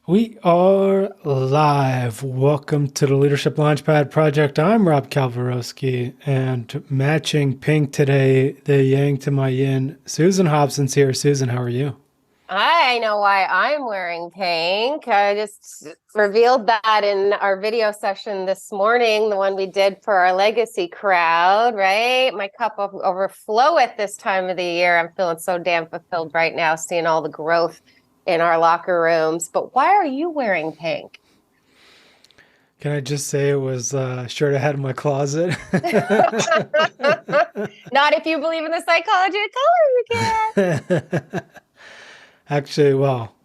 We are live. Welcome to the Leadership Launchpad Project. I'm Rob Kalwarowsky, and matching pink today, the yang to my yin. Susan Hobson's here. Susan, how are you? I know why I'm wearing pink. I just revealed that in our video session this morning, the one we did for our legacy crowd, right? My cup of overflow at this time of the year. I'm feeling so damn fulfilled right now, seeing all the growth in our locker rooms. But why are you wearing pink? Can I just say it was a shirt I had in my closet? Not if you believe in the psychology of color, you can. Actually, well,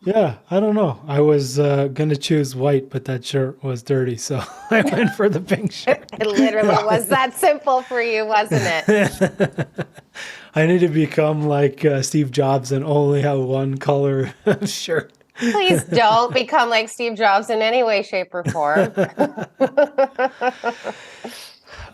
yeah, I don't know. I was going to choose white, but that shirt was dirty, so I went for the pink shirt. It literally was that simple for you, wasn't it? I need to become like Steve Jobs and only have one color shirt. Please don't become like Steve Jobs in any way, shape, or form.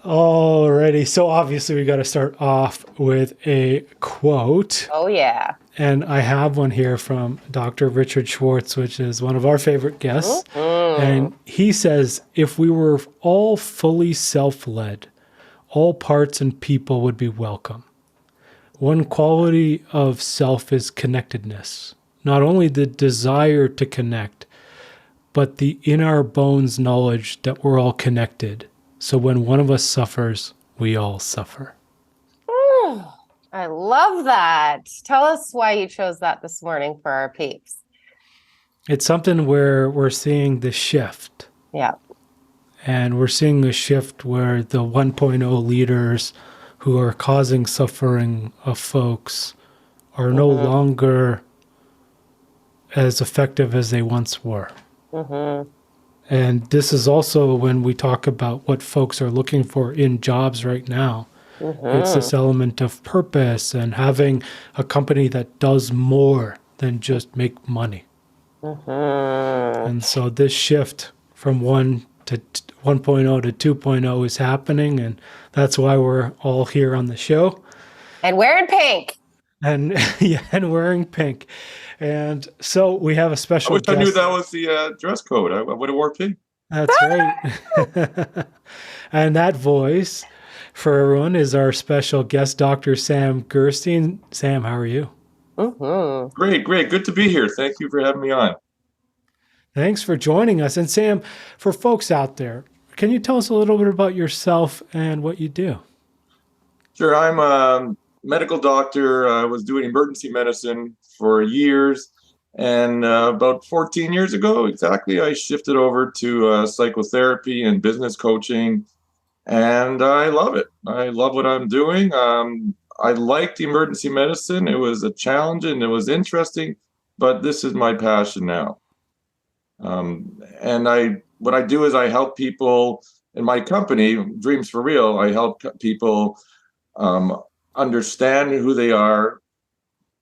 Alrighty, so obviously we got to start off with a quote. Oh, yeah. And I have one here from Dr. Richard Schwartz, which is one of our favorite guests. And he says, if we were all fully self-led, all parts and people would be welcome. One quality of self is connectedness, not only the desire to connect, but the in our bones knowledge that we're all connected. So when one of us suffers, we all suffer. I love that. Tell us why you chose that this morning for our peeps. It's something where we're seeing the shift. Yeah. And we're seeing the shift where the 1.0 leaders who are causing suffering of folks are no longer as effective as they once were. And this is also when we talk about what folks are looking for in jobs right now. It's this element of purpose and having a company that does more than just make money. And so this shift from 1.0 to 2.0 is happening, and that's why we're all here on the show. And wearing pink. And yeah, and wearing pink. And so we have a special guest. I knew that was the dress code. I would have wore pink. That's right. And that voice for everyone is our special guest, Dr. Sam Gerstein. Sam, how are you? Great. Good to be here. Thank you for having me on. Thanks for joining us. And Sam, for folks out there, can you tell us a little bit about yourself and what you do? Sure. I'm a medical doctor. I was doing emergency medicine for years. And about 14 years ago, exactly, I shifted over to psychotherapy and business coaching. And I love it. I love what I'm doing. I liked emergency medicine. It was a challenge and it was interesting, but this is my passion now. What I do is I help people in my company, Dreams for Real. I help people understand who they are,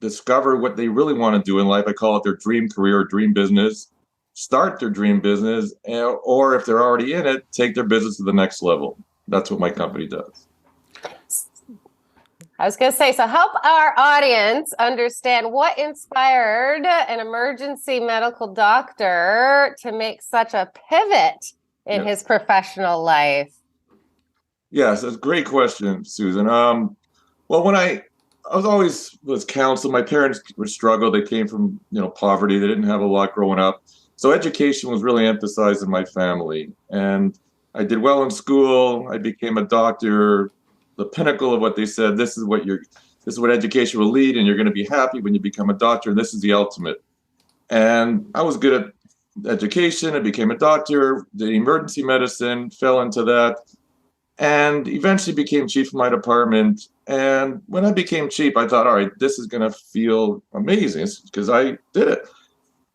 discover what they really want to do in life. I call it their dream career or dream business, start their dream business, or if they're already in it, take their business to the next level. That's what my company does. I was going to say, so help our audience understand what inspired an emergency medical doctor to make such a pivot in his professional life. Yes, that's a great question, Susan. Well, when I was counseled, my parents were struggled. They came from poverty. They didn't have a lot growing up. So education was really emphasized in my family. And I did well in school. I became a doctor. The pinnacle of what they said, this is what education will lead, and you're going to be happy when you become a doctor, and this is the ultimate. And I was good at education. I became a doctor, did emergency medicine, fell into that, and eventually became chief of my department. And when I became chief, I thought, all right, this is going to feel amazing because I did it.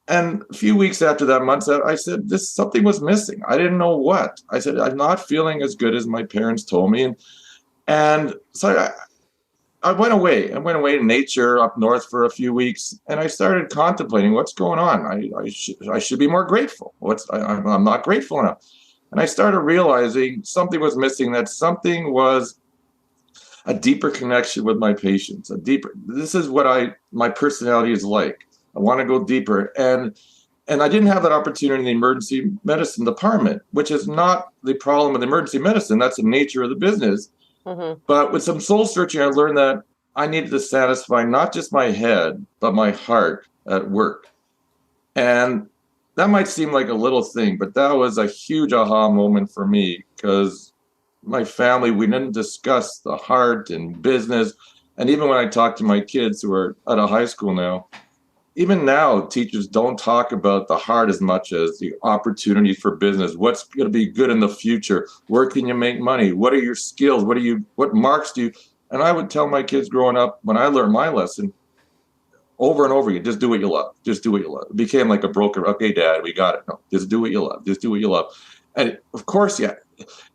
And a few weeks after that, months out, I said, something was missing. I didn't know what. I said, I'm not feeling as good as my parents told me. And so I went away. I went away to nature up north for a few weeks, and I started contemplating what's going on. I should be more grateful. I'm not grateful enough. And I started realizing something was missing, that something was a deeper connection with my patients, this is what my personality is like. I want to go deeper. And And I didn't have that opportunity in the emergency medicine department, which is not the problem with emergency medicine. That's the nature of the business. Mm-hmm. But with some soul searching, I learned that I needed to satisfy not just my head, but my heart at work. And that might seem like a little thing, but that was a huge aha moment for me, because my family, we didn't discuss the heart and business. And even when I talk to my kids who are out of high school now, even now, teachers don't talk about the heart as much as the opportunity for business. What's going to be good in the future? Where can you make money? What are your skills? What marks do you? And I would tell my kids growing up, when I learned my lesson, over and over again, just do what you love. Just do what you love. It became like a broken, okay, Dad, we got it. No, just do what you love. Just do what you love. And of course, yeah,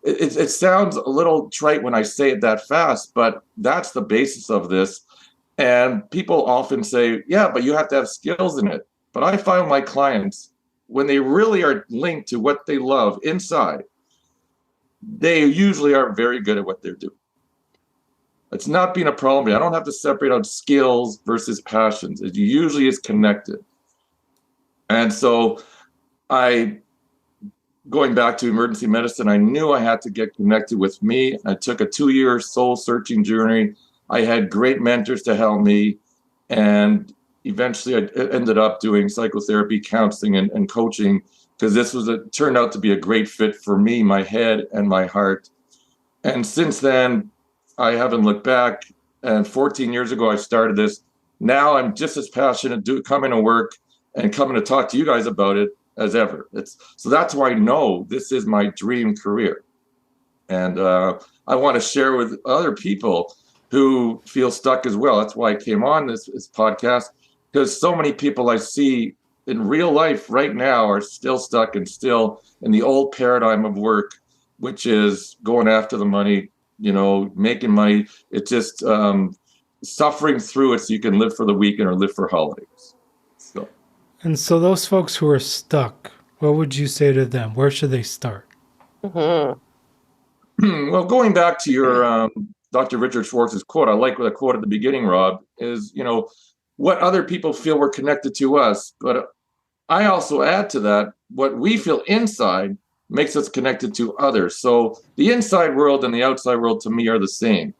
it sounds a little trite when I say it that fast, but that's the basis of this. And people often say, yeah, but you have to have skills in it. But I find my clients, when they really are linked to what they love inside, they usually are very good at what they're doing. It's not being a problem. I don't have to separate out skills versus passions. It usually is connected. And so going back to emergency medicine, I knew I had to get connected with me. I took a 2-year soul searching journey. I had great mentors to help me. And eventually I ended up doing psychotherapy, counseling, and coaching, because it turned out to be a great fit for me, my head and my heart. And since then, I haven't looked back. And 14 years ago, I started this. Now I'm just as passionate coming to work and coming to talk to you guys about it as ever. So that's why I know this is my dream career. And I want to share with other people who feel stuck as well. That's why I came on this podcast, because so many people I see in real life right now are still stuck and still in the old paradigm of work, which is going after the money, making money. It's just suffering through it so you can live for the weekend or live for holidays. And so those folks who are stuck, what would you say to them? Where should they start? Mm-hmm. Well, going back to your Dr. Richard Schwartz's quote, I like the quote at the beginning, Rob, is, what other people feel we're connected to us. But I also add to that, what we feel inside makes us connected to others. So the inside world and the outside world to me are the same.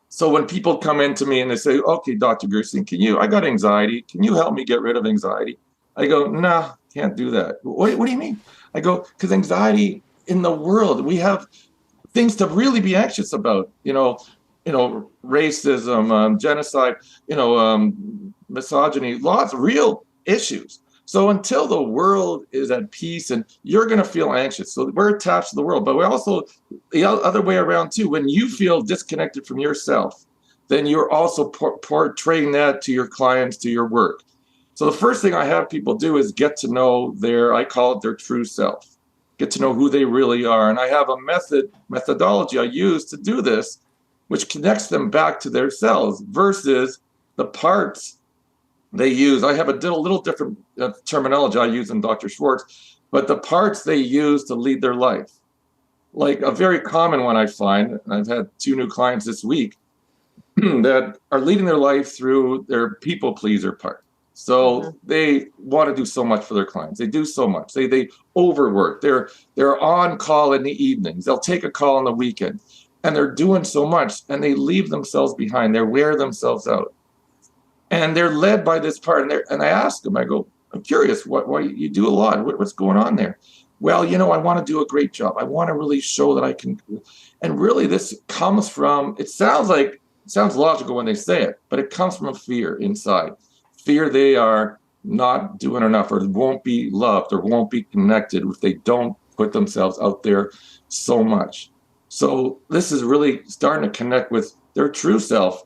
So when people come into me and they say, okay, Dr. Gerstein, I got anxiety. Can you help me get rid of anxiety? I go, nah, can't do that. What do you mean? I go, because anxiety in the world, we have things to really be anxious about, racism, genocide, misogyny, lots of real issues. So until the world is at peace, and you're going to feel anxious. So we're attached to the world, but we also, the other way around too, when you feel disconnected from yourself, then you're also portraying that to your clients, to your work. So the first thing I have people do is get to know I call it their true self. Get to know who they really are. And I have a methodology I use to do this, which connects them back to their selves versus the parts they use. I have a little different terminology I use than Dr. Schwartz, but the parts they use to lead their life. Like a very common one I find, and I've had 2 new clients this week that are leading their life through their people pleaser part. So they want to do so much for their clients. They do so much. They overwork. They're on call in the evenings. They'll take a call on the weekend, and they're doing so much, and they leave themselves behind. They wear themselves out, and they're led by this part. And I ask them, I go, I'm curious, why you do a lot? What's going on there? Well, I want to do a great job. I want to really show that I can. And really, this comes from. It sounds logical when they say it, but it comes from a fear inside. Fear they are not doing enough, or won't be loved, or won't be connected if they don't put themselves out there so much. So this is really starting to connect with their true self.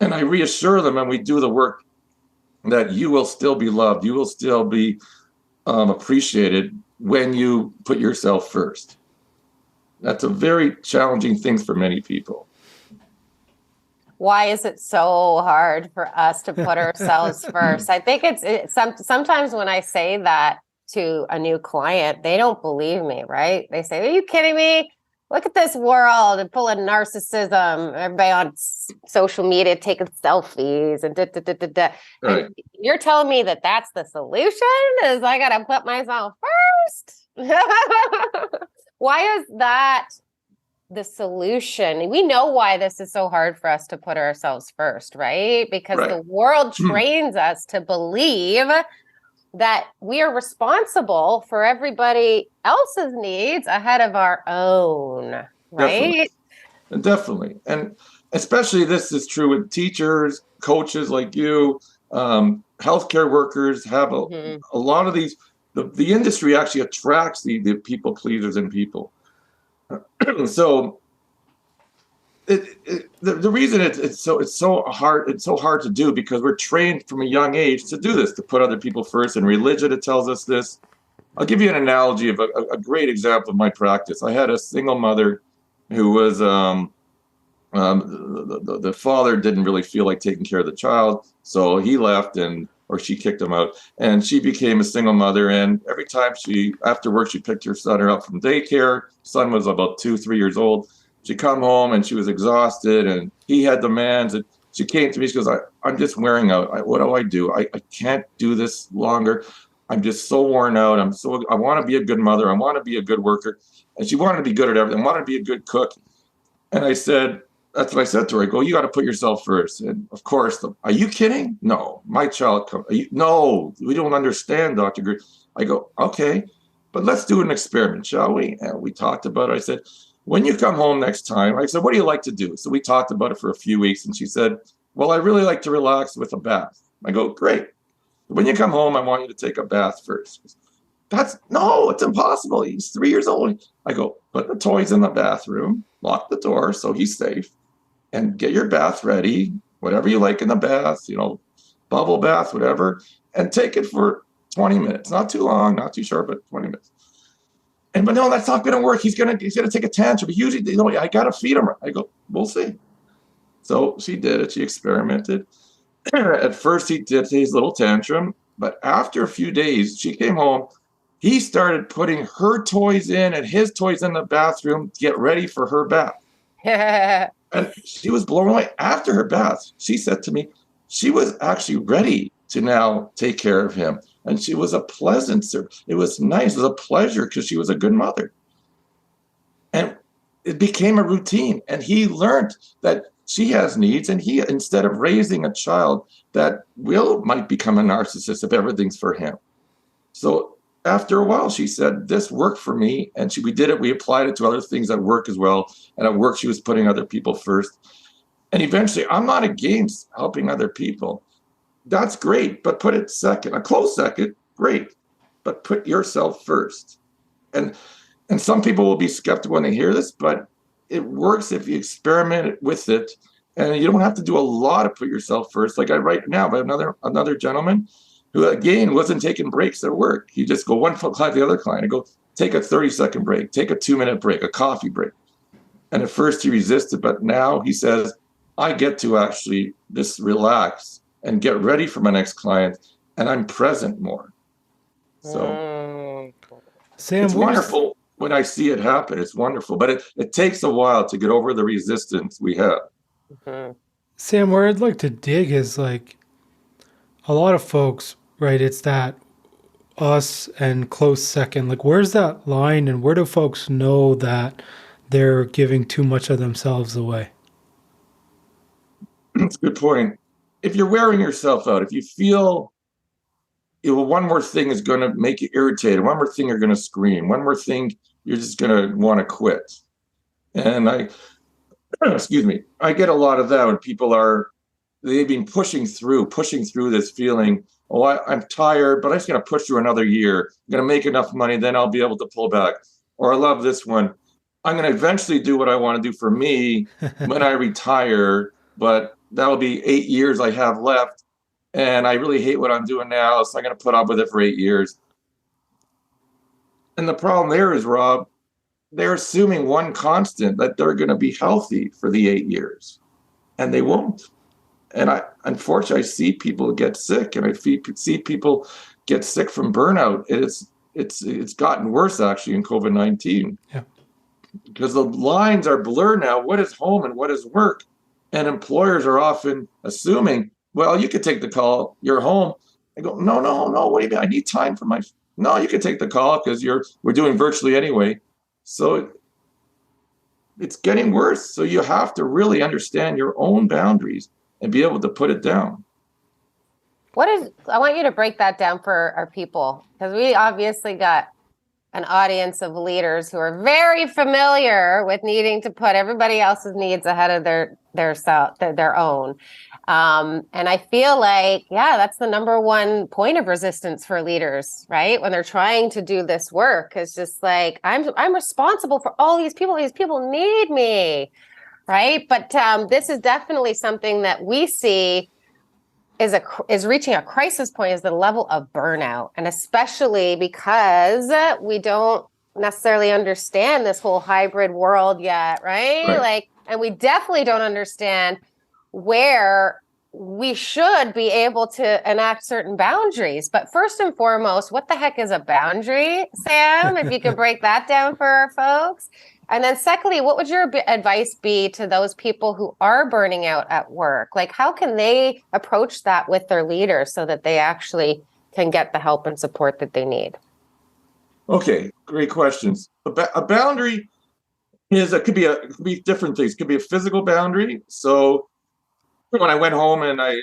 And I reassure them, and we do the work, that you will still be loved. You will still be appreciated when you put yourself first. That's a very challenging thing for many people. Why is it so hard for us to put ourselves first? I think sometimes when I say that to a new client, they don't believe me, right? They say, are you kidding me? look at this world and full of narcissism. Everybody on social media taking selfies and da, da, da, da, da. Right. And you're telling me that that's the solution? Is I got to put myself first? Why is that the solution? We know why this is so hard for us to put ourselves first, right? Because Right. the world trains us to believe that we are responsible for everybody else's needs ahead of our own, right? Definitely. And especially this is true with teachers, coaches like you, healthcare workers have a lot of these. The industry actually attracts the people pleasers in people. So the reason it's so hard to do because we're trained from a young age to do this, to put other people first. And religion, it tells us this. I'll give you an analogy of a great example of my practice. I had a single mother who was the father didn't really feel like taking care of the child, so he left or she kicked him out, and she became a single mother. And every time after work, she picked her son up from daycare. Son was about 2-3 years old. She'd come home and she was exhausted, and he had demands. And she came to me. She goes, I'm just wearing out. What do I do? I can't do this longer. I'm just so worn out. I want to be a good mother. I want to be a good worker. And she wanted to be good at everything. Wanted to be a good cook. And I said, that's what I said to her. I go, you got to put yourself first. And of course, are you kidding? No, my child. No, we don't understand, Dr. Greer. I go, okay, but let's do an experiment, shall we? And we talked about it. I said, when you come home next time, I said, what do you like to do? So we talked about it for a few weeks. And she said, well, I really like to relax with a bath. I go, great. When you come home, I want you to take a bath first. It's impossible. He's 3 years old. I go, put the toys in the bathroom, lock the door so he's safe, and get your bath ready, whatever you like in the bath, bubble bath, whatever, and take it for 20 minutes. Not too long, not too short, but 20 minutes. But no, that's not going to work. He's gonna take a tantrum. But usually, I got to feed him. I go, we'll see. So she did it. She experimented. At first, he did his little tantrum, but after a few days, she came home. He started putting her toys in and his toys in the bathroom to get ready for her bath. And she was blown away. After her bath, she said to me, she was actually ready to now take care of him. And she was a pleasant, it was nice, it was a pleasure because she was a good mother. And it became a routine. And he learned that she has needs, and he, instead of raising a child that might become a narcissist if everything's for him. So after a while, she said, this worked for me. And we did it. We applied it to other things at work as well. And at work, she was putting other people first. And eventually, I'm not against helping other people. That's great, but put it second. A close second, great, but put yourself first. And some people will be skeptical when they hear this, but it works if you experiment with it. And you don't have to do a lot to put yourself first. Like I right now, I have another gentleman who, again, wasn't taking breaks at work. He just go one client to the other client and go, take a 30-second break, take a 2-minute break, a coffee break. And at first he resisted, but now he says, I get to actually just relax and get ready for my next client, and I'm present more. So Sam, it's wonderful when I see it happen. It's wonderful, but it takes a while to get over the resistance we have. Sam, where I'd like to dig is like a lot of folks, right? It's that us and close second. Like, where's that line, and where do folks know that they're giving too much of themselves away? That's a good point. If you're wearing yourself out, if you feel one more thing is going to make you irritated, one more thing you're going to scream, one more thing you're just going to want to quit. And I get a lot of that when people they've been pushing through this feeling, I'm tired, but I'm just going to push through another year. I'm going to make enough money, then I'll be able to pull back. Or I love this one. I'm going to eventually do what I want to do for me when I retire, but that'll be 8 years I have left. And I really hate what I'm doing now, so I'm going to put up with it for 8 years. And the problem there is, Rob, they're assuming one constant, that they're going to be healthy for the 8 years, and they won't. And unfortunately, I see people get sick, and I see people get sick from burnout. It's gotten worse actually in COVID-19. Yeah. because the lines are blurred now. What is home and what is work? And employers are often assuming, well, you could take the call, you're home. I go, no, no, no. What do you mean? I need time for my. No, you can take the call because we're doing virtually anyway. So it's getting worse. So you have to really understand your own boundaries and be able to put it down. I want you to break that down for our people, because we obviously got an audience of leaders who are very familiar with needing to put everybody else's needs ahead of their own. And I feel like, yeah, that's the number one point of resistance for leaders, right? When they're trying to do this work, it's just like, I'm responsible for all these people. These people need me, right? But this is definitely something that we see is reaching a crisis point, is the level of burnout. And especially because we don't necessarily understand this whole hybrid world yet, right? Like, and we definitely don't understand where we should be able to enact certain boundaries. But first and foremost, what the heck is a boundary, Sam? If you could break that down for our folks. And then secondly, what would your advice be to those people who are burning out at work? Like, how can they approach that with their leaders so that they actually can get the help and support that they need? Okay, great questions. A boundary could be different things. It could be a physical boundary. So when I went home and I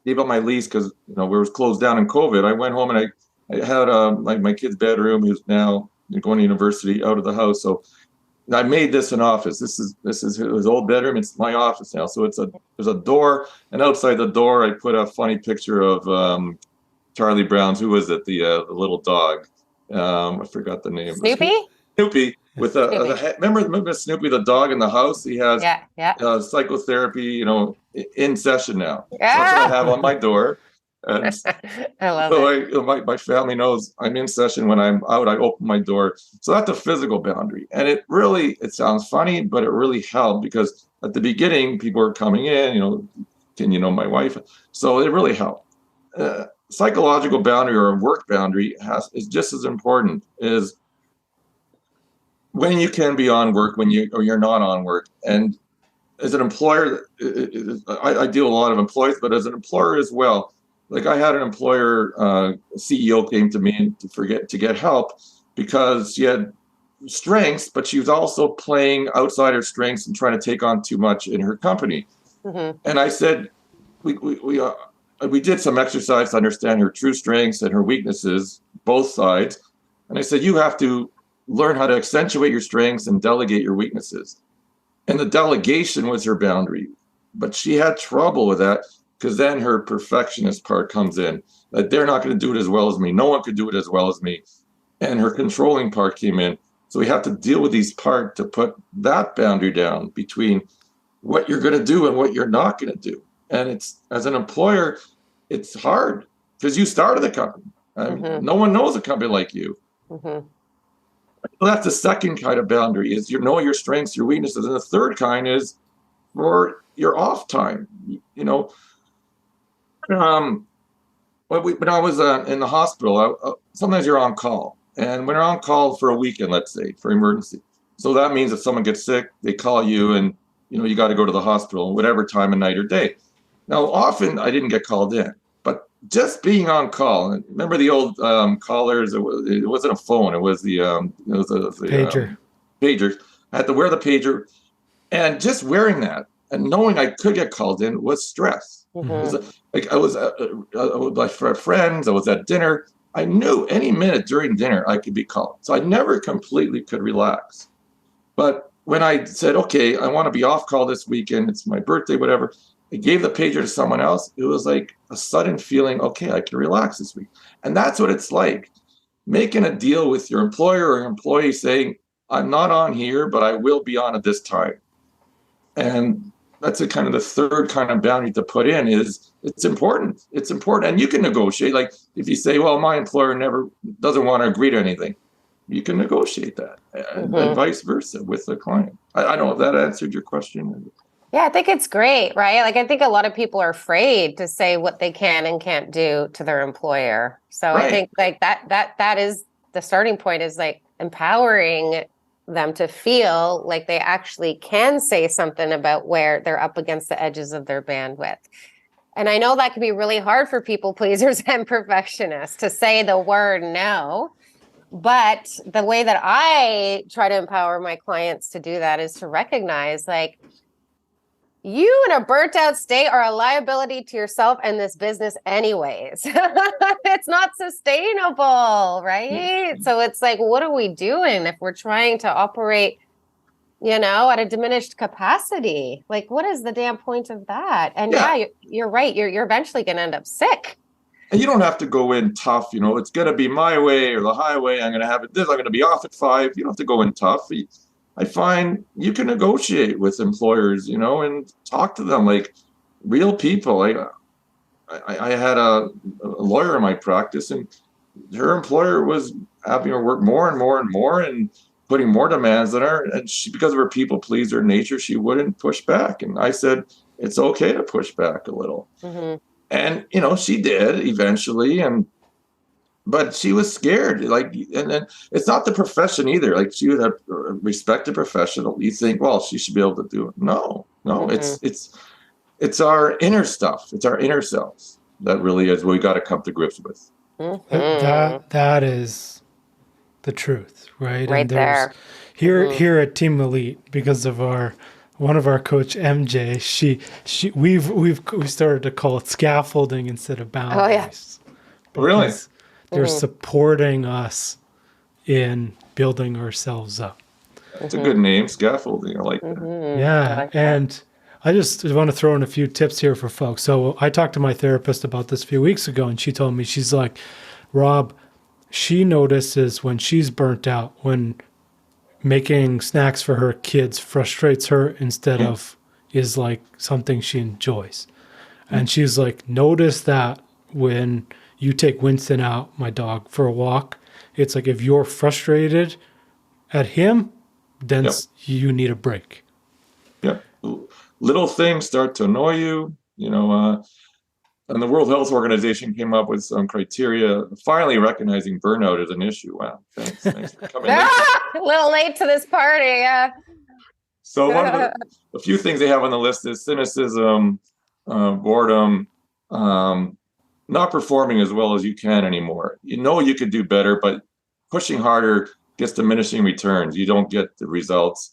gave up my lease because we were closed down in COVID, I went home and I had like my kid's bedroom, who's now going to university, out of the house. So I made this an office. This is his old bedroom. It's my office now. So there's a door, and outside the door I put a funny picture of Charlie Brown's, who was it? The little dog. I forgot the name. Snoopy with remember Snoopy the dog in the house? He has psychotherapy, in session now. So that's what I have on my door. And I love it. My family knows I'm in session. When I'm out, I open my door. So that's a physical boundary. And it sounds funny, but it really helped, because at the beginning, people were coming in, can you know my wife? So it really helped. Psychological boundary or a work boundary is just as important, is when you can be on work, or you're not on work. And as an employer, I deal with a lot of employees, but as an employer as well. Like, I had an employer, CEO came to me to get help because she had strengths, but she was also playing outside her strengths and trying to take on too much in her company. Mm-hmm. And I said, we did some exercise to understand her true strengths and her weaknesses, both sides. And I said, you have to learn how to accentuate your strengths and delegate your weaknesses. And the delegation was her boundary, but she had trouble with that, because then her perfectionist part comes in, that they're not going to do it as well as me. No one could do it as well as me. And her controlling part came in. So we have to deal with these parts to put that boundary down between what you're going to do and what you're not going to do. And it's, as an employer, it's hard because you started the company. No one knows a company like you. Mm-hmm. So that's the second kind of boundary, is know your strengths, your weaknesses. And the third kind is for your off time. When I was in the hospital, sometimes you're on call. And when you're on call for a weekend, let's say, for emergency. So that means if someone gets sick, they call you and, you got to go to the hospital, whatever time of night or day. Now, often I didn't get called in, but just being on call. And remember the old callers? It wasn't a phone. It was the pager. Pager. I had to wear the pager, and just wearing that and knowing I could get called in was stress. Mm-hmm. Like I was with my friends. I was at dinner. I knew any minute during dinner I could be called. So I never completely could relax. But when I said, okay, I want to be off call this weekend, it's my birthday, whatever, I gave the pager to someone else. It was like a sudden feeling, okay, I can relax this week. And that's what it's like. Making a deal with your employer or employee saying, I'm not on here, but I will be on at this time. And that's the third kind of boundary to put in. Is it's important. It's important. And you can negotiate. Like if you say, well, my employer never doesn't want to agree to anything, you can negotiate that, and vice versa with the client. I don't know if that answered your question. Yeah, I think it's great, right? Like, I think a lot of people are afraid to say what they can and can't do to their employer. So I think like that is the starting point, is like empowering them to feel like they actually can say something about where they're up against the edges of their bandwidth. And I know that can be really hard for people pleasers and perfectionists to say the word no. But the way that I try to empower my clients to do that is to recognize, like, you in a burnt out state are a liability to yourself and this business anyways. It's not sustainable, right? So it's like, what are we doing if we're trying to operate, at a diminished capacity? Like, what is the damn point of that? And yeah, you're right. You're eventually going to end up sick. And you don't have to go in tough, it's going to be my way or the highway. I'm going to have it this. I'm going to be off at 5. You don't have to go in tough. I find you can negotiate with employers, and talk to them like real people. I had a lawyer in my practice, and her employer was having her work more and more and more and putting more demands on her. And she, because of her people pleaser nature, she wouldn't push back. And I said, it's okay to push back a little. Mm-hmm. And, she did eventually. But she was scared. And then it's not the profession either. Like, she was a respected professional. You think, well, she should be able to do it. No, mm-hmm. It's our inner stuff. It's our inner selves that really is what we got to come to grips with. Mm-hmm. That is the truth, right? Right, and there. Here at Team Elite, because of one of our coach, MJ, we started to call it scaffolding instead of boundaries. Oh yeah, really. They're supporting us in building ourselves up. That's a good name, scaffolding. I like that. Mm-hmm. Yeah, and I just want to throw in a few tips here for folks. So I talked to my therapist about this a few weeks ago, and she told me, she's like, Rob, she notices when she's burnt out, when making snacks for her kids frustrates her instead of is like something she enjoys. And she's like, notice that when you take Winston out, my dog, for a walk, it's like if you're frustrated at him, then you need a break. Yeah. Little things start to annoy you, and the World Health Organization came up with some criteria, finally recognizing burnout as an issue. Wow. Thanks for coming in. A little late to this party, yeah. So one of a few things they have on the list is cynicism, boredom, not performing as well as you can anymore. You could do better, but pushing harder gets diminishing returns. You don't get the results.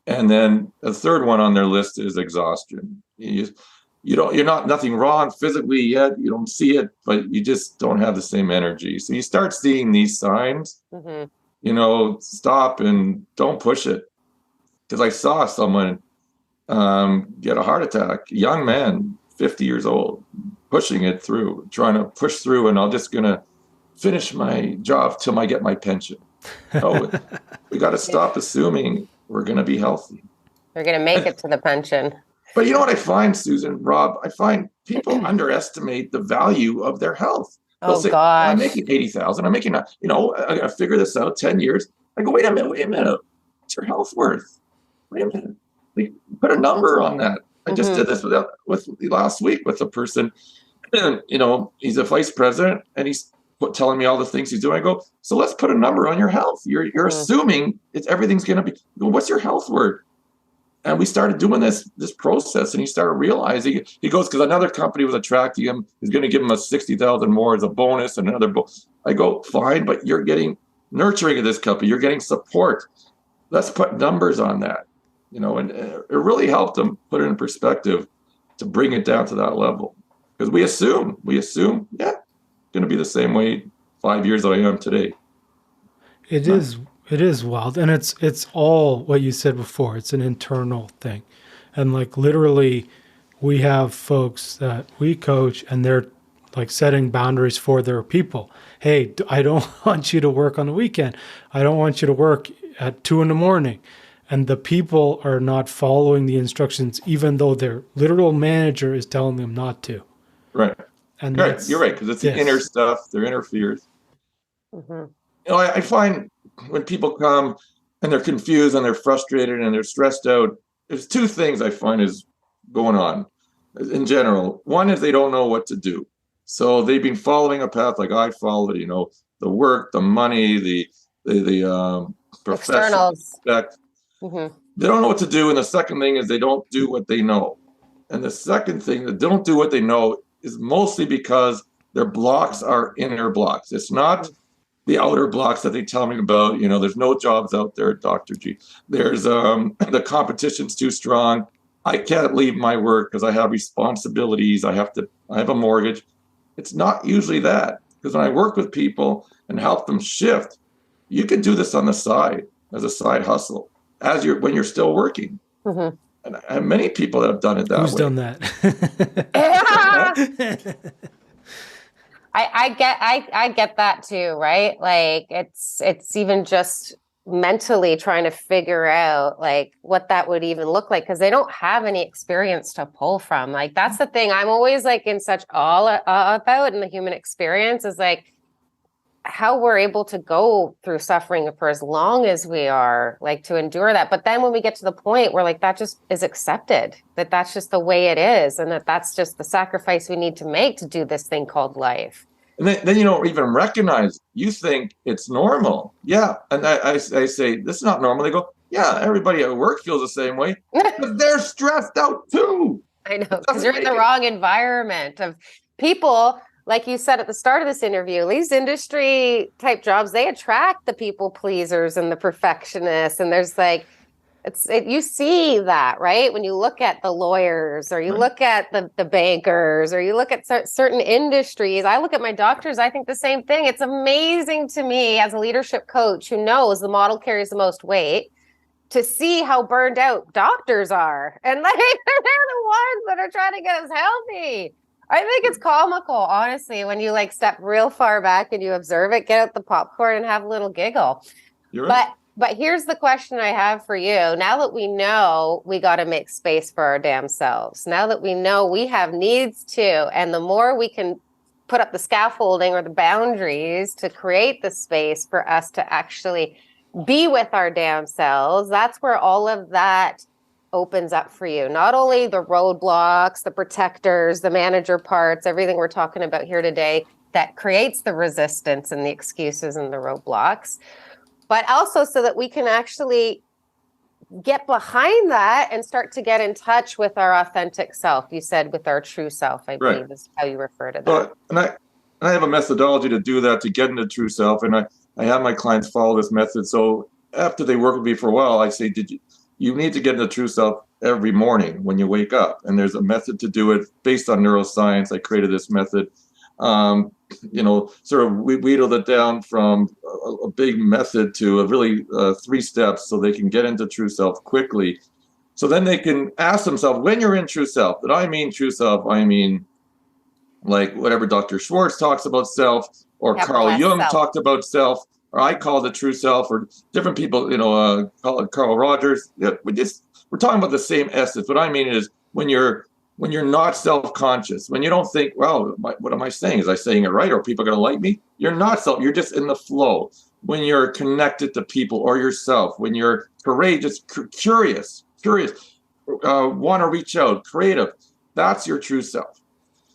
And then the third one on their list is exhaustion. You're not nothing wrong physically yet. You don't see it, but you just don't have the same energy. So you start seeing these signs, stop and don't push it. Because I saw someone get a heart attack, a young man, 50 years old, pushing it through, trying to push through, and I'm just going to finish my job till I get my pension. Oh, we got to stop assuming we're going to be healthy. We're going to make it to the pension. But you know what I find, Susan, Rob? I find people underestimate the value of their health. They'll say, I'm making $80,000. I'm making, I figure this out, 10 years. I go, wait a minute. What's your health worth? Wait a minute. We put a number on that. I just did this with last week with a person, and, he's a vice president, and he's telling me all the things he's doing. I go, so let's put a number on your health. You're assuming everything's going to be, what's your health worth? And we started doing this process, and he started realizing, he goes, because another company was attracting him, he's going to give him a $60,000 more as a bonus and another bonus. I go, fine, but you're getting nurturing of this company. You're getting support. Let's put numbers on that, and it really helped him put it in perspective to bring it down to that level. Because we assume, going to be the same way 5 years that I am today. It is wild, and it's all what you said before. It's an internal thing, and like literally, we have folks that we coach, and they're like setting boundaries for their people. Hey, I don't want you to work on the weekend. I don't want you to work at 2 a.m. And the people are not following the instructions, even though their literal manager is telling them not to. Right. And you're right, because it's the inner stuff, their inner fears. Mm-hmm. I find when people come and they're confused and they're frustrated and they're stressed out, there's two things I find is going on in general. One is they don't know what to do. So they've been following a path like I followed, the work, the money, the professional Externals. respect. Mm-hmm. They don't know what to do. And the second thing is they don't do what they know. And the second thing, that they don't do what they know is mostly because their blocks are inner blocks. It's not the outer blocks that they tell me about. There's no jobs out there, Dr. G. There's the competition's too strong. I can't leave my work because I have responsibilities. I have a mortgage. It's not usually that, because when I work with people and help them shift, you can do this on the side as a side hustle when you're still working. Mm-hmm. And I have many people that have done it that way. Who's done that? I get that too, right? Like it's even just mentally trying to figure out like what that would even look like, because they don't have any experience to pull from. Like that's the thing I'm always like in such awe about in the human experience, is like how we're able to go through suffering for as long as we are, like to endure that. But then when we get to the point where like that just is accepted, that's just the way it is, and that's just the sacrifice we need to make to do this thing called life. And then you don't even recognize, you think it's normal. Yeah. And I say, this is not normal. They go, yeah, everybody at work feels the same way, but they're stressed out too. I know, because you're in the wrong environment of people. Like you said at the start of this interview, these industry type jobs, they attract the people pleasers and the perfectionists. And there's like, you see that, right? When you look at the lawyers, or you look at the bankers, or you look at certain industries. I look at my doctors, I think the same thing. It's amazing to me as a leadership coach who knows the model carries the most weight, to see how burned out doctors are. And like, they're the ones that are trying to get us healthy. I think it's comical, honestly, when you like step real far back and you observe it, get out the popcorn and have a little giggle. You're right. But here's the question I have for you. Now that we know we got to make space for our damn selves, now that we know we have needs too, and the more we can put up the scaffolding or the boundaries to create the space for us to actually be with our damn selves, that's where all of that opens up for you. Not only the roadblocks, the protectors, the manager parts, everything we're talking about here today that creates the resistance and the excuses and the roadblocks, but also so that we can actually get behind that and start to get in touch with our authentic self. You said with our true self, I believe is how you refer to that. And I have a methodology to do that, to get into true self. And I have my clients follow this method. So after they work with me for a while, I say, you need to get into true self every morning when you wake up. And there's a method to do it based on neuroscience. I created this method. Sort of we wheedled it down from a big method to a really 3 steps, so they can get into true self quickly. So then they can ask themselves, when you're in true self, and I mean true self, I mean like whatever Dr. Schwartz talks about self, or Carl Jung talked about self, or I call it true self, or different people, call it Carl Rogers. Yeah, we're talking about the same essence. What I mean is when you're not self-conscious, when you don't think, well, what am I saying? Is I saying it right? Are people going to like me? You're not you're just in the flow. When you're connected to people or yourself, when you're courageous, curious, want to reach out, creative, that's your true self.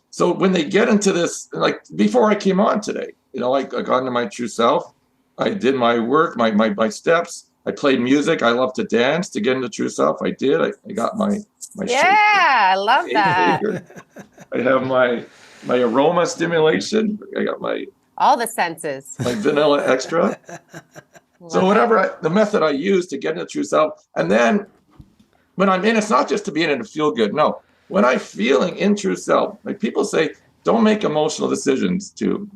So when they get into this, like before I came on today, I got into my true self. I did my work, my steps. I played music. I love to dance to get into true self. I did. I got my yeah, shaker. I love that. I have my aroma stimulation. I got all the senses. My vanilla extra. So whatever the method I use to get into true self, and then when I'm in, it's not just to be in it to feel good. No, when I'm feeling in true self, like people say, don't make emotional decisions to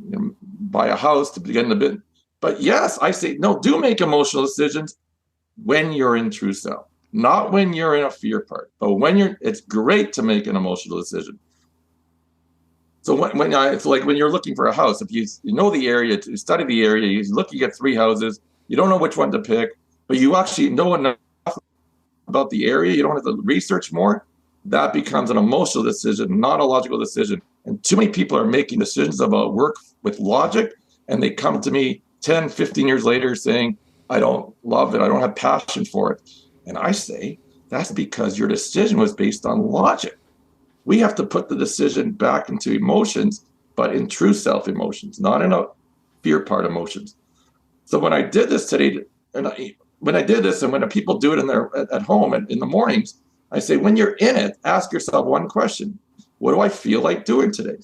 buy a house, to get in the business. But yes, I say, no, do make emotional decisions when you're in true self, not when you're in a fear part, but it's great to make an emotional decision. So it's like when you're looking for a house, if you know the area, to study the area, you're looking at 3 houses, you don't know which one to pick, but you actually know enough about the area, you don't have to research more, that becomes an emotional decision, not a logical decision. And too many people are making decisions about work with logic, and they come to me 10, 15 years later saying, I don't love it. I don't have passion for it. And I say, that's because your decision was based on logic. We have to put the decision back into emotions, but in true self emotions, not in a fear part emotions. So when I did this today, and when I did this, and when people do it at home in the mornings, I say, when you're in it, ask yourself one question: what do I feel like doing today?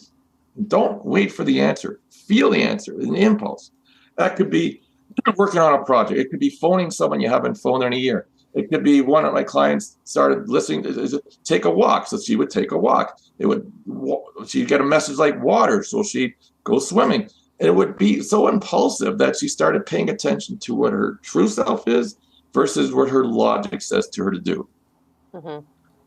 Don't wait for the answer. Feel the answer, an impulse. That could be working on a project. It could be phoning someone you haven't phoned in a year. It could be one of my clients started listening to take a walk, so she would take a walk. She'd get a message like water, so she'd go swimming. And it would be so impulsive that she started paying attention to what her true self is versus what her logic says to her to do. Mm-hmm.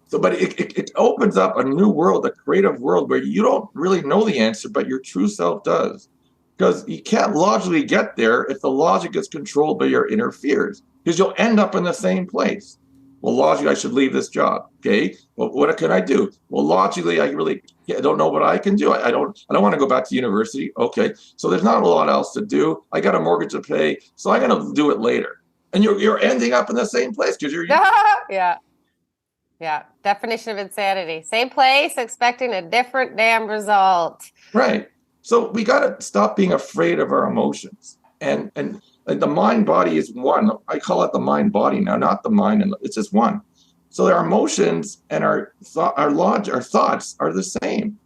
So, but it opens up a new world, a creative world where you don't really know the answer, but your true self does. Because you can't logically get there if the logic is controlled by your inner fears, because you'll end up in the same place. Well, logically, I should leave this job. Okay. Well, what can I do? Well, logically, I don't know what I can do. I don't want to go back to university. Okay. So there's not a lot else to do. I got a mortgage to pay, so I'm going to do it later. And you're ending up in the same place because you're. Yeah. Yeah. Definition of insanity. Same place, expecting a different damn result. Right. So we got to stop being afraid of our emotions. And the mind body is one. I call it the mind body now, not the mind. And it's just one. So our emotions and our thoughts are the same.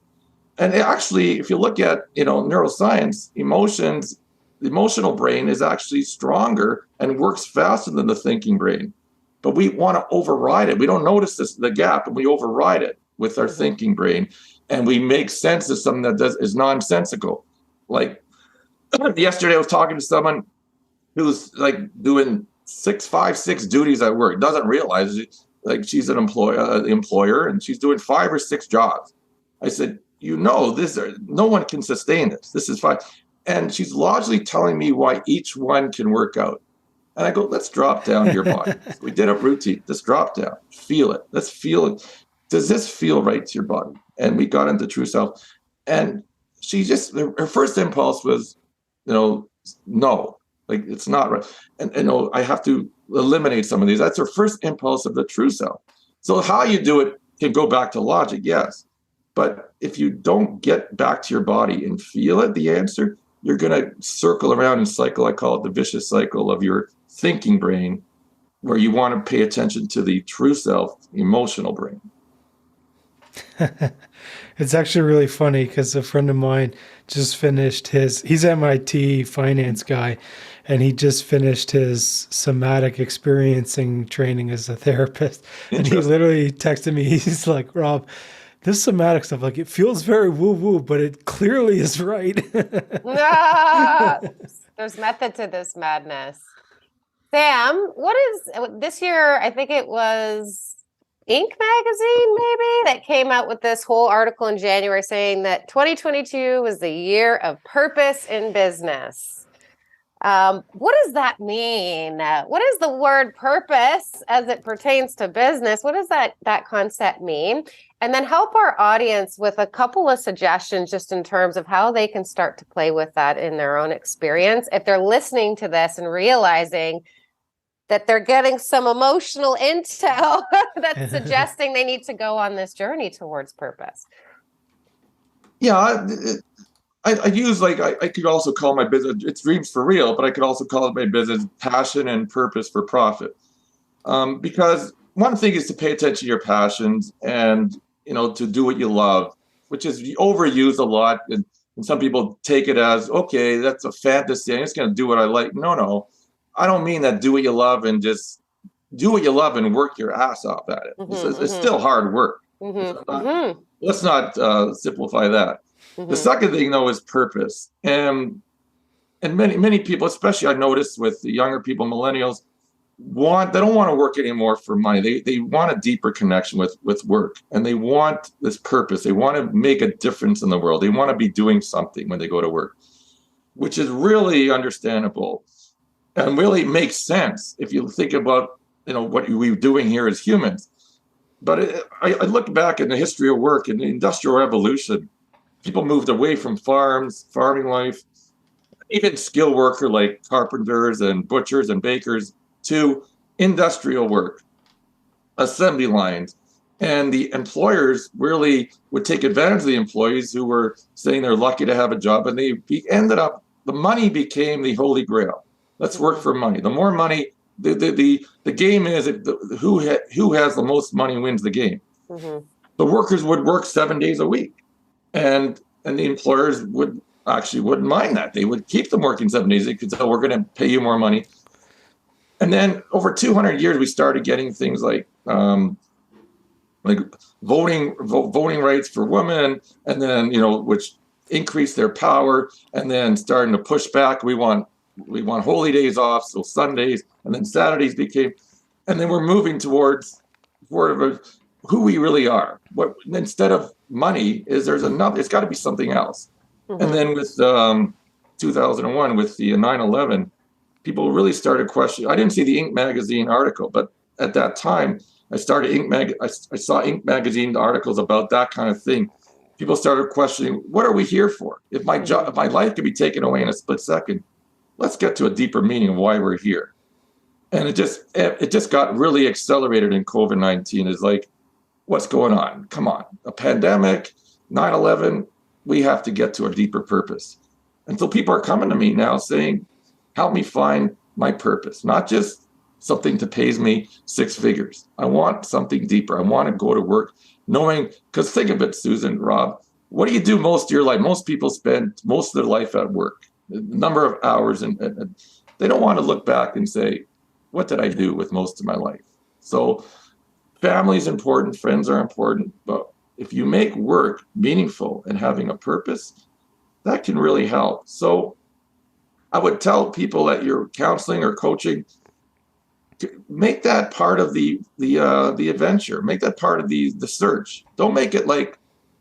And actually, if you look at, neuroscience, emotions, the emotional brain is actually stronger and works faster than the thinking brain. But we want to override it. We don't notice the gap, and we override it with our thinking brain. And we make sense of something that is nonsensical. Like yesterday, I was talking to someone who's like doing 6 duties at work, doesn't realize it. Like she's an employer, and she's doing 5 or 6 jobs. I said, no one can sustain this. This is fine. And she's largely telling me why each one can work out. And I go, let's drop down to your body. So we did a routine. Let's drop down. Feel it. Let's feel it. Does this feel right to your body? And we got into true self. And her first impulse was, no, like it's not right. And I have to eliminate some of these. That's her first impulse of the true self. So how you do it can go back to logic, yes. But if you don't get back to your body and feel it, the answer, you're going to circle around and cycle. I call it the vicious cycle of your thinking brain, where you want to pay attention to the true self, emotional brain. It's actually really funny because a friend of mine just finished he's MIT finance guy, and he just finished his somatic experiencing training as a therapist. And he literally texted me, he's like, Rob, this somatic stuff, like it feels very woo-woo, but it clearly is right. There's method to this madness. Sam, what is this year? I think it was Inc. magazine, maybe, that came out with this whole article in January saying that 2022 was the year of purpose in business. What does that mean? What is the word purpose as it pertains to business? What does that concept mean? And then help our audience with a couple of suggestions just in terms of how they can start to play with that in their own experience. If they're listening to this and realizing that they're getting some emotional intel that's suggesting they need to go on this journey towards purpose. Yeah, I use, I could also call my business, it's dreams for real, but I could also call it my business passion and purpose for profit. Because one thing is to pay attention to your passions and, to do what you love, which is overused a lot. And some people take it as, okay, that's a fantasy. I'm just going to do what I like. No. I don't mean that do what you love and just do what you love and work your ass off at it. It's still hard work. Let's not simplify that. The second thing, though, is purpose. And many people, especially I noticed with the younger people, millennials, they don't want to work anymore for money. They want a deeper connection with work, and they want this purpose. They want to make a difference in the world. They want to be doing something when they go to work, which is really understandable and really makes sense if you think about what we're doing here as humans. But I look back in the history of work in the Industrial Revolution. People moved away from farming life, even skilled worker like carpenters and butchers and bakers, to industrial work, assembly lines. And the employers really would take advantage of the employees who were saying they're lucky to have a job. And the money became the holy grail. Let's work for money. The more money, the game is who has the most money wins the game. Mm-hmm. The workers would work 7 days a week, and the employers wouldn't mind that. They would keep them working 7 days. They could say, oh, we're going to pay you more money. And then over 200 years, we started getting things like voting rights for women, and then which increased their power, and then starting to push back. We want holy days off, so Sundays, and then Saturdays became, and then we're moving towards who we really are. What instead of money is it's got to be something else. Mm-hmm. And then with 2001 with the 9/11, people really started questioning. I didn't see the Inc. magazine article, but at that time I saw Inc. magazine articles about that kind of thing. People started questioning, what are we here for? If my life could be taken away in a split second, let's get to a deeper meaning of why we're here. And it just got really accelerated in COVID-19. Is like, what's going on? Come on, a pandemic, 9/11, we have to get to a deeper purpose. And so people are coming to me now saying, help me find my purpose, not just something that pays me 6 figures. I want something deeper. I want to go to work knowing, because think of it, Susan, Rob, what do you do most of your life? Most people spend most of their life at work, a number of hours, and they don't want to look back and say, what did I do with most of my life? So family is important, friends are important, but if you make work meaningful and having a purpose, that can really help. So I would tell people that you're counseling or coaching, make that part of the adventure. Make that part of the search. Don't make it like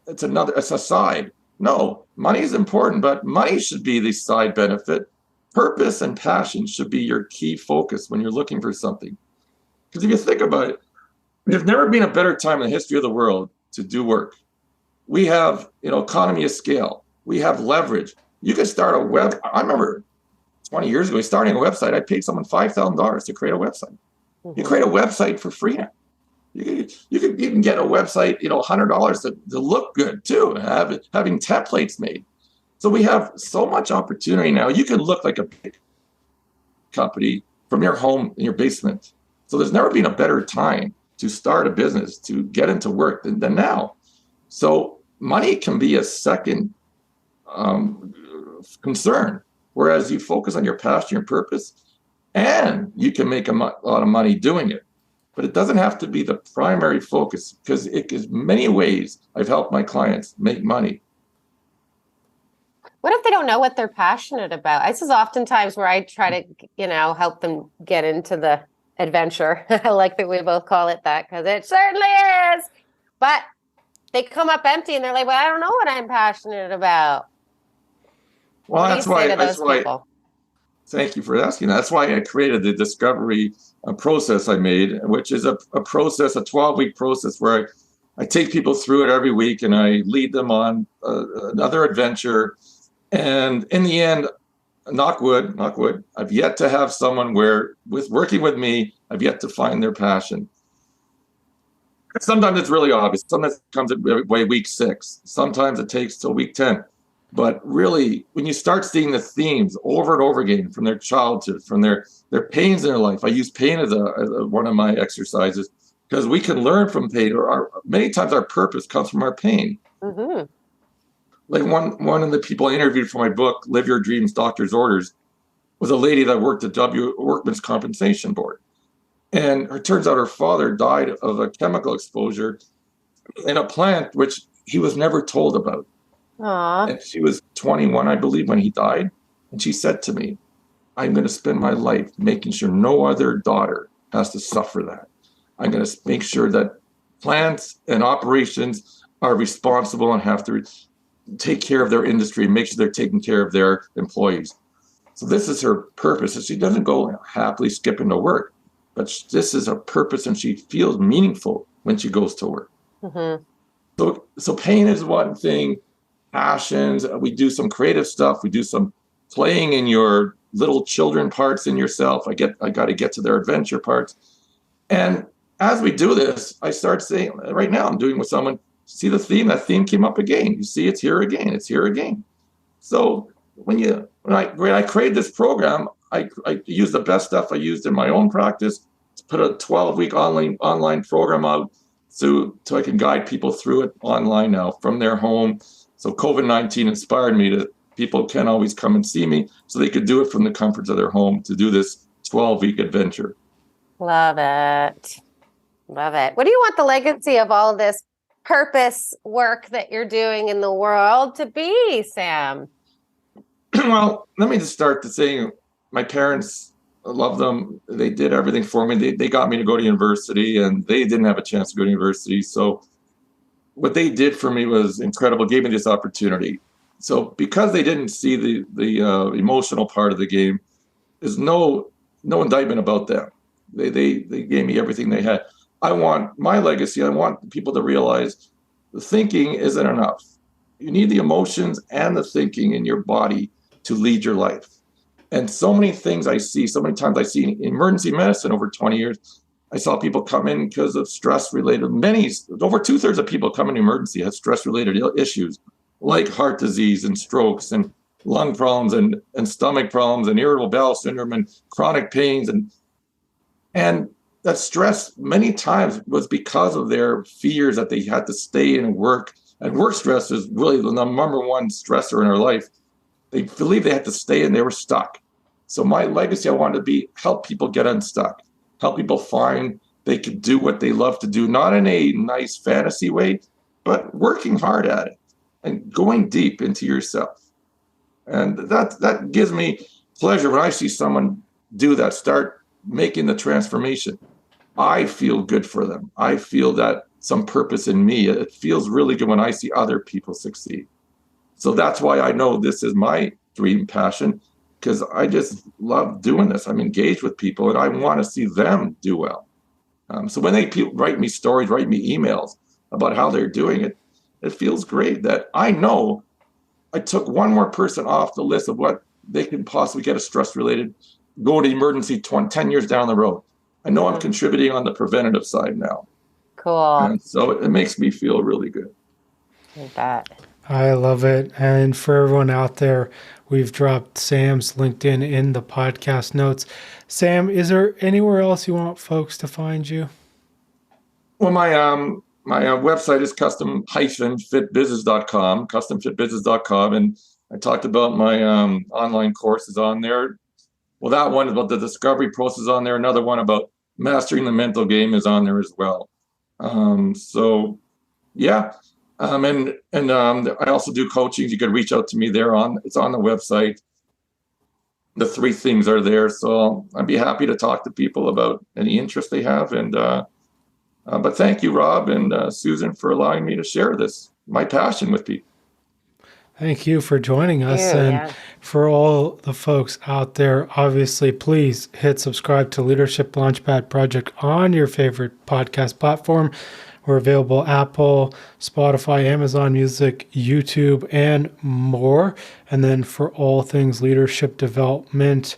it's a side. No, money is important, but money should be the side benefit. Purpose and passion should be your key focus when you're looking for something. Because if you think about it, there's never been a better time in the history of the world to do work. We have, economy of scale. We have leverage. You can start I remember 20 years ago, starting a website, I paid someone $5,000 to create a website. Mm-hmm. You create a website for free now. You can get a website, $100 to look good too, having templates made. So we have so much opportunity now. You can look like a big company from your home in your basement. So there's never been a better time to start a business, to get into work than now. So money can be a second concern, whereas you focus on your passion, your purpose, and you can make a lot of money doing it. But it doesn't have to be the primary focus, because it is many ways I've helped my clients make money. What if they don't know what they're passionate about? This is oftentimes where I try to, help them get into the adventure. I like that we both call it that, because it certainly is. But they come up empty and they're like, well, I don't know what I'm passionate about. Well, that's why. Thank you for asking. That's why I created the discovery process I made, which is a process, a 12-week process where I take people through it every week and I lead them on another adventure. And in the end, knock wood, I've yet to have someone working with me, I've yet to find their passion. Sometimes it's really obvious. Sometimes it comes at week 6. Sometimes it takes till week 10. But really, when you start seeing the themes over and over again from their childhood, from their pains in their life, I use pain as one of my exercises, because we can learn from pain. Many times our purpose comes from our pain. Mm-hmm. Like one of the people I interviewed for my book, Live Your Dreams, Doctor's Orders, was a lady that worked at Workmen's Compensation Board. And it turns out her father died of a chemical exposure in a plant which he was never told about. Aww. And she was 21, I believe, when he died. And she said to me, I'm going to spend my life making sure no other daughter has to suffer that. I'm going to make sure that plants and operations are responsible and have to take care of their industry, make sure they're taking care of their employees. So this is her purpose. And she doesn't go happily skipping to work, but this is a purpose, and she feels meaningful when she goes to work. Mm-hmm. So pain is one thing. Passions. We do some creative stuff. We do some playing in your little children parts in yourself. I got to get to their adventure parts. And as we do this, I start saying, right now I'm doing with someone, see the theme? That theme came up again. You see, it's here again. It's here again. So when I created this program, I use the best stuff I used in my own practice to put a 12-week online program out so I can guide people through it online now from their home. So COVID-19 inspired me to people can always come and see me, so they could do it from the comforts of their home to do this 12-week adventure. Love it. Love it. What do you want the legacy of all this purpose work that you're doing in the world to be, Sam? Well, let me just start to saying my parents, I love them. They did everything for me. They got me to go to university, and they didn't have a chance to go to university. So what they did for me was incredible, gave me this opportunity. So because they didn't see the emotional part of the game, there's no indictment about them. They gave me everything they had. I want my legacy. I want people to realize the thinking isn't enough. You need the emotions and the thinking in your body to lead your life. And so many things I see, so many times I see in emergency medicine over 20 years, I saw people come in because of stress-related, over 2/3 of people come in emergency have stress-related issues like heart disease and strokes and lung problems and stomach problems and irritable bowel syndrome and chronic pains. And that stress many times was because of their fears that they had to stay in and work. And work stress is really the number one stressor in our life. They believe they had to stay and they were stuck. So my legacy, I wanted to be help people get unstuck, help people find they could do what they love to do, not in a nice fantasy way, but working hard at it and going deep into yourself. And that gives me pleasure when I see someone do that, start making the transformation. I feel good for them. I feel that some purpose in me. It feels really good when I see other people succeed. So that's why I know this is my dream passion, because I just love doing this. I'm engaged with people and I want to see them do well. So when people write me stories, write me emails about how they're doing it, it feels great that I know I took one more person off the list of what they can possibly get a stress-related, go to emergency 10 years down the road. I know I'm contributing on the preventative side now. Cool. And so it makes me feel really good. Like that. I love it. And for everyone out there, we've dropped Sam's LinkedIn in the podcast notes. Sam, is there anywhere else you want folks to find you? Well, my website is custom-fitbusiness.com, and I talked about my online courses on there. Well, that one about the discovery process on there. Another one about mastering the mental game is on there as well. So, yeah. And I also do coaching. You can reach out to me there it's on the website. The 3 things are there. So I'd be happy to talk to people about any interest they have. But thank you, Rob and Susan, for allowing me to share my passion with people. Thank you for joining us. And for all the folks out there, obviously, please hit subscribe to Leadership Launchpad Project on your favorite podcast platform. We're available Apple, Spotify, Amazon Music, YouTube, and more. And then for all things leadership development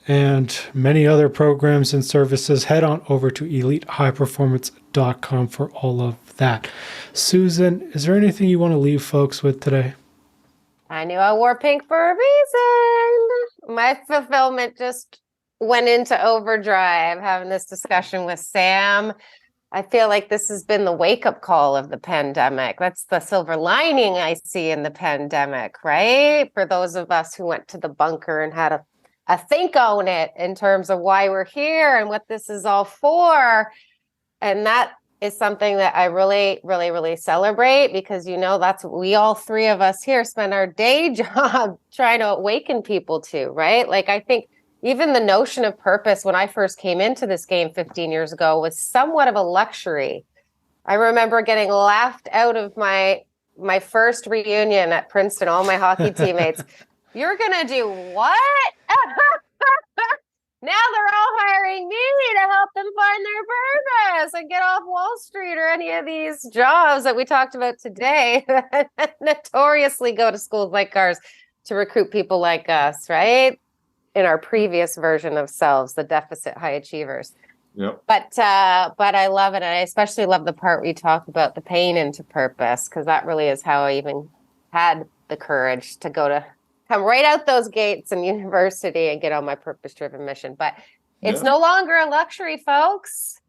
and many other programs and services, head on over to elitehighperformance.com for all of that. Susan, is there anything you want to leave folks with today? I knew I wore pink for a reason. My fulfillment just went into overdrive having this discussion with Sam. I feel like this has been the wake-up call of the pandemic. That's the silver lining I see in the pandemic, right? For those of us who went to the bunker and had a think on it in terms of why we're here and what this is all for. And that is something that I really, really, really celebrate, because, that's what we all 3 of us here spend our day job trying to awaken people to, right? Like, I think even the notion of purpose when I first came into this game 15 years ago was somewhat of a luxury. I remember getting laughed out of my first reunion at Princeton, all my hockey teammates. You're going to do what? Now they're all hiring me to help them find their purpose and get off Wall Street or any of these jobs that we talked about today that notoriously go to schools like ours to recruit people like us, right? In our previous version of selves, the deficit high achievers. Yep. But I love it. And I especially love the part where you talk about the pain into purpose, because that really is how I even had the courage to go to come right out those gates in university and get on my purpose-driven mission. But it's Yeah. no longer a luxury, folks.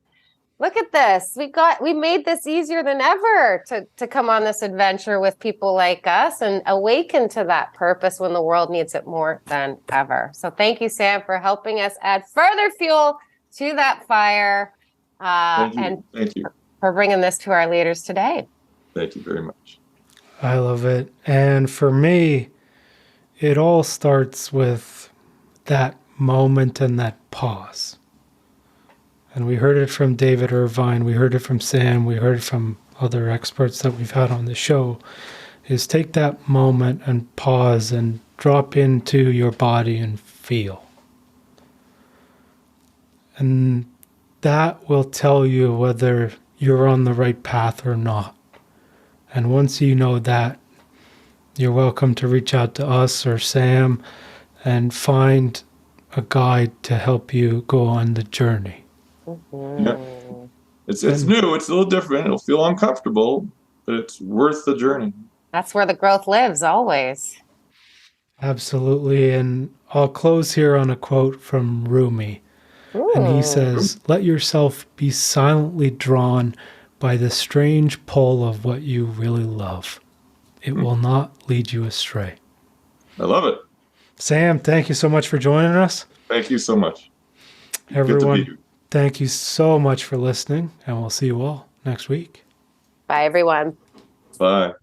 Look at this. We made this easier than ever to come on this adventure with people like us and awaken to that purpose when the world needs it more than ever. So thank you, Sam, for helping us add further fuel to that fire. Thank you. And Thank you. for bringing this to our leaders today. Thank you very much. I love it. And for me, it all starts with that moment and that pause. And we heard it from David Irvine, we heard it from Sam, we heard it from other experts that we've had on the show, is take that moment and pause and drop into your body and feel. And that will tell you whether you're on the right path or not. And once you know that, you're welcome to reach out to us or Sam and find a guide to help you go on the journey. Yeah. It's new. It's a little different. It'll feel uncomfortable, but it's worth the journey. That's where the growth lives, always. Absolutely. And I'll close here on a quote from Rumi. Ooh. And he says, "Let yourself be silently drawn by the strange pull of what you really love. It will not lead you astray." I love it. Sam, thank you so much for joining us. Thank you so much. Good to be Everyone, here. thank you so much for listening, and we'll see you all next week. Bye, everyone. Bye.